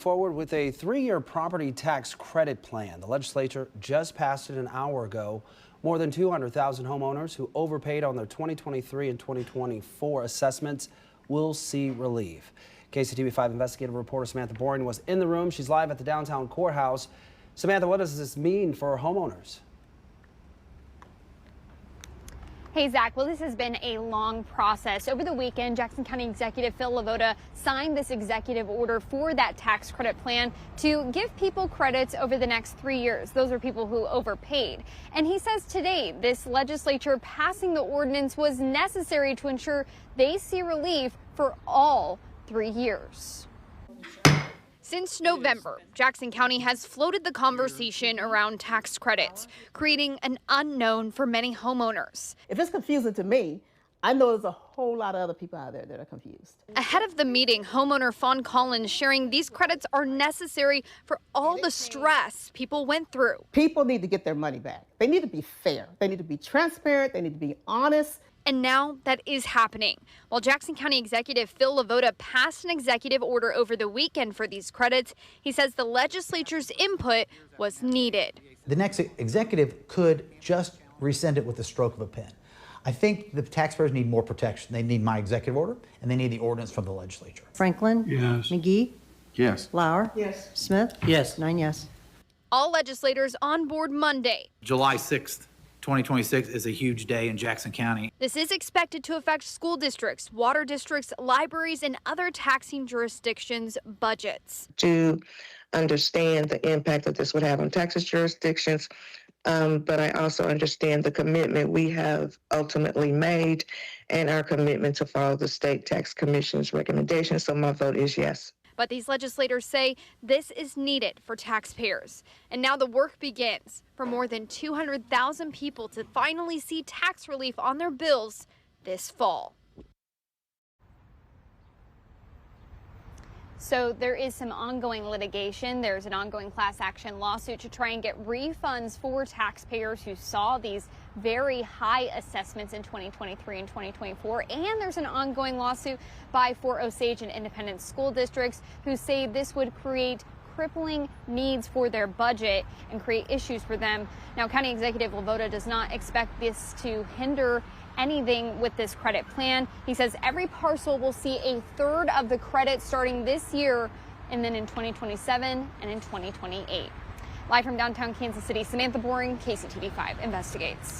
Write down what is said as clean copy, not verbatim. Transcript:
Forward with a 3-year property tax credit plan. The legislature just passed it an hour ago. More than 200,000 homeowners who overpaid on their 2023 and 2024 assessments will see relief. KCTV5 investigative reporter Samantha Boring was in the room. She's live at the downtown courthouse. Samantha, what does this mean for homeowners? Hey, Zach. Well, this has been a long process. Over the weekend, Jackson County Executive Phil Lavoda signed this executive order for that tax credit plan to give people credits over the next 3 years. Those are people who overpaid. And he says today this legislature passing the ordinance was necessary to ensure they see relief for all 3 years. Since November, Jackson County has floated the conversation around tax credits, creating an unknown for many homeowners. If it's confusing to me, I know there's a whole lot of other people out there that are confused. Ahead of the meeting, homeowner Fawn Collins sharing these credits are necessary for all the stress people went through. People need to get their money back. They need to be fair. They need to be transparent. They need to be honest. And now that is happening. While Jackson County Executive Phil Lavoda passed an executive order over the weekend for these credits, he says the legislature's input was needed. The next executive could just rescind it with the stroke of a pen. I think the taxpayers need more protection. They need my executive order, and they need the ordinance from the legislature. Franklin? Yes. McGee? Yes. Lauer? Yes. Smith? Yes. 9 yes. All legislators on board Monday. July 6th, 2026 is a huge day in Jackson County. This is expected to affect school districts, water districts, libraries, and other taxing jurisdictions' budgets. To understand the impact that this would have on taxes jurisdictions, but I also understand the commitment we have ultimately made and our commitment to follow the State Tax Commission's recommendations. So my vote is yes. But these legislators say this is needed for taxpayers. And now the work begins for more than 200,000 people to finally see tax relief on their bills this fall. So there is some ongoing litigation. There's an ongoing class action lawsuit to try and get refunds for taxpayers who saw these very high assessments in 2023 and 2024. And there's an ongoing lawsuit by Fort Osage and independent school districts who say this would create crippling needs for their budget and create issues for them. Now, County Executive Lavoda does not expect this to hinder anything with this credit plan. He says every parcel will see a third of the credit starting this year and then in 2027 and in 2028. Live from downtown Kansas City, Samantha Boring, KCTV5 Investigates.